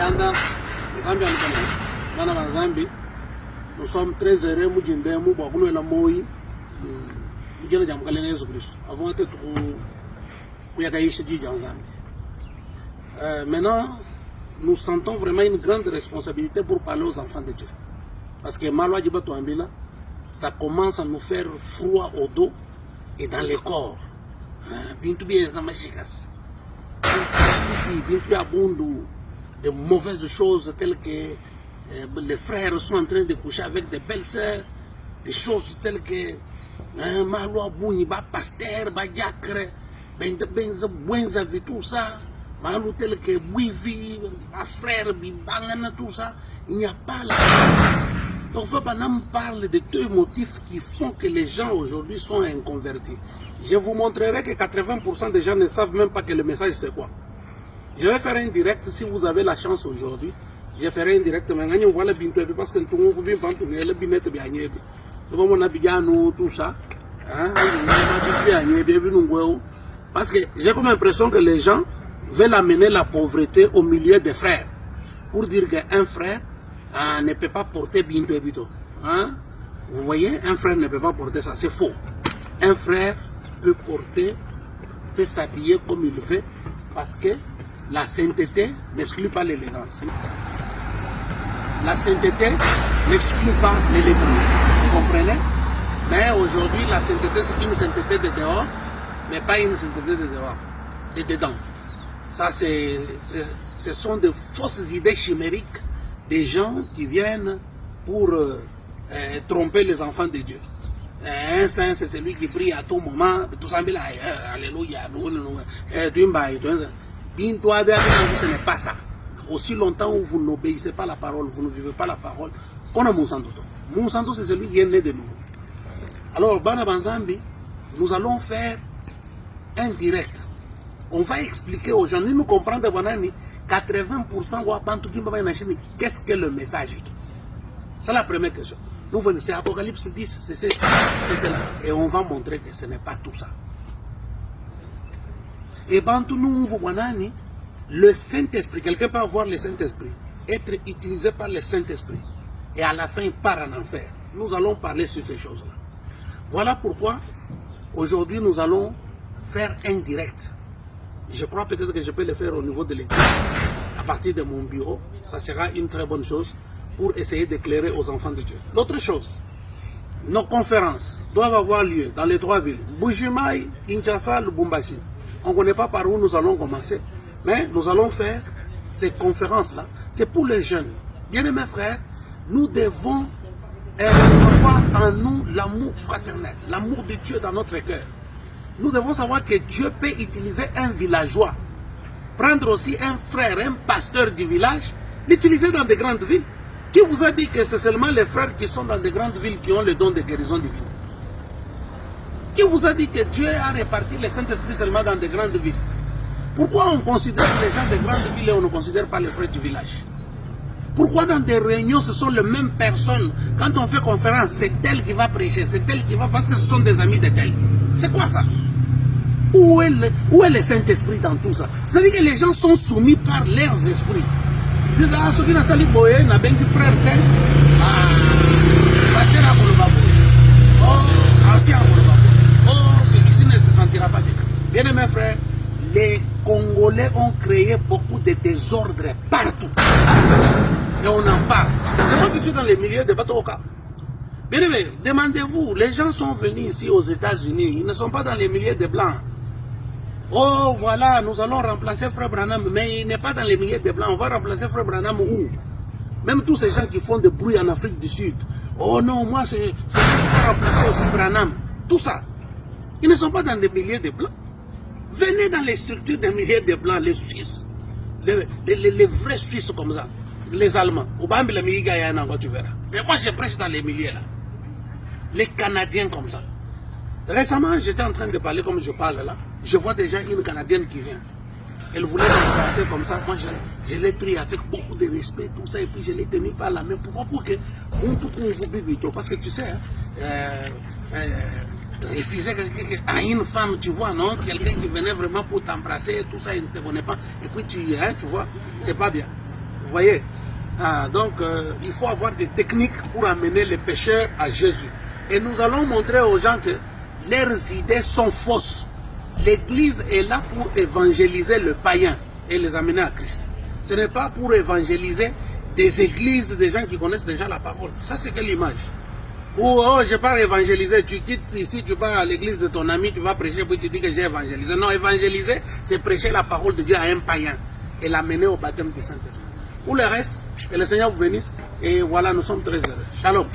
Ayanda, Zambia, Nana Zambie. Nous sommes très heureux, nous sommes beaucoup de Moï, nous sommes beaucoup de Jésus-Christ. Avant d'être maintenant, nous sentons vraiment une grande responsabilité pour parler aux enfants de Dieu. Parce que Malwa Djibato Ambila, ça commence à nous faire froid au dos et dans le corps. Bintu bien Zamachikas. Bintu abondou de mauvaises choses telles que les frères sont en train de coucher avec des belles sœurs, des choses telles que Malwa Bouni, Pasteur, Diacre, Benza, tout ça, Malou tel que Bouivi, frère, Bibangana, tout ça, il n'y a pas la place. Donc, Fabanam parle de deux motifs qui font que les gens aujourd'hui sont inconvertis. Je vous montrerai que 80% des gens ne savent même pas que le message c'est quoi. Je vais faire un direct si vous avez la chance aujourd'hui. Je ferai un direct, mais on voit le bintou parce que tout le monde veut le binette bien. On a bien tout ça. Parce que j'ai comme l'impression que les gens veulent amener la pauvreté au milieu des frères. Pour dire qu'un frère ne peut pas porter bintou. Vous voyez, un frère ne peut pas porter ça, c'est faux. Un frère peut porter, peut s'habiller comme il le fait, parce que la sainteté n'exclut pas l'élégance. La sainteté n'exclut pas l'élégance. Vous comprenez? Mais aujourd'hui, la sainteté, c'est une sainteté de dehors, mais pas une sainteté de dehors, de dedans. Ça, ce sont de fausses idées chimériques des gens qui viennent pour tromper les enfants de Dieu. Un saint, c'est celui qui prie à tout moment. Tout ça, alléluia. Ce n'est pas ça. Aussi longtemps où vous n'obéissez pas la parole, vous ne vivez pas la parole, on a Monsanto. Monsanto, c'est celui qui est né de nouveau. Alors, Bana Banzambi, nous allons faire un direct. On va expliquer aux gens, nous comprendre 80% qu'est-ce que le message. C'est la première question. Nous venons, c'est Apocalypse 10, c'est cela. Et on va montrer que ce n'est pas tout ça. Et Bantou nous le Saint-Esprit, quelqu'un peut avoir le Saint-Esprit, être utilisé par le Saint-Esprit, et à la fin il part en enfer. Nous allons parler sur ces choses-là. Voilà pourquoi aujourd'hui nous allons faire un direct. Je crois peut-être que je peux le faire au niveau de l'église, à partir de mon bureau. Ça sera une très bonne chose pour essayer d'éclairer aux enfants de Dieu. L'autre chose, nos conférences doivent avoir lieu dans les trois villes, Bujimaï, Kinshasa, Lubumbashi. On ne connaît pas par où nous allons commencer, mais nous allons faire ces conférences-là. C'est pour les jeunes. Bien-aimés frères, nous devons avoir en nous l'amour fraternel, l'amour de Dieu dans notre cœur. Nous devons savoir que Dieu peut utiliser un villageois, prendre aussi un frère, un pasteur du village, l'utiliser dans de grandes villes. Qui vous a dit que c'est seulement les frères qui sont dans de grandes villes qui ont le don de guérison divine? Qui vous a dit que Dieu a réparti le Saint-Esprit seulement dans de grandes villes? Pourquoi on considère les gens de grandes villes et on ne considère pas les frères du village? Pourquoi dans des réunions ce sont les mêmes personnes? Quand on fait conférence, c'est tel qui va prêcher, c'est tel qui va, parce que ce sont des amis de tel. C'est quoi ça? Où est le Saint-Esprit dans tout ça? C'est-à-dire que les gens sont soumis par leurs esprits. Ils disent, ah, ceux qui n'ont pas boé, n'a bien du frère tel. Ah, passer à Bolobabo. Oh, ancien Bolobabo. Oh, celui-ci ne se sentira pas bien. Bien aimés frères, les Congolais ont créé beaucoup de désordres partout. Et on en parle. C'est moi qui suis dans les milieux de Batoka. Bien aimé, demandez-vous, les gens sont venus ici aux États-Unis, ils ne sont pas dans les milieux de Blancs. Oh, voilà, nous allons remplacer Frère Branham, mais il n'est pas dans les milliers de Blancs. On va remplacer Frère Branham où? Même tous ces gens qui font des bruits en Afrique du Sud. Oh non, moi, c'est pour remplacer aussi Branham. Tout ça. Ils ne sont pas dans des milliers de Blancs. Venez dans les structures des milliers de Blancs, les Suisses. Les vrais Suisses comme ça. Les Allemands. Au Bambi, les milliers de tu verras. Mais moi, je prêche dans les milliers là. Les Canadiens comme ça. Récemment, j'étais en train de parler comme je parle là. Je vois déjà une Canadienne qui vient. Elle voulait me passer comme ça. Moi, je l'ai pris avec beaucoup de respect, tout ça. Et puis, je l'ai tenu par la main. Pourquoi? Pour que parce que tu sais, refuser à une femme, tu vois, non? Quelqu'un qui venait vraiment pour t'embrasser, tout ça, il ne te connaît pas. Et puis, tu vois, c'est pas bien. voyez? Donc, il faut avoir des techniques pour amener les pécheurs à Jésus. Et nous allons montrer aux gens que leurs idées sont fausses. L'Église est là pour évangéliser le païen et les amener à Christ. Ce n'est pas pour évangéliser des églises, des gens qui connaissent déjà la parole. Ça, c'est quelle image? Ou, oh, je pars évangéliser, tu quittes ici, tu pars à l'église de ton ami, tu vas prêcher, puis tu dis que j'ai évangélisé. Non, évangéliser, c'est prêcher la parole de Dieu à un païen et l'amener au baptême du Saint-Esprit. Pour le reste, que le Seigneur vous bénisse. Et voilà, nous sommes très heureux. Shalom.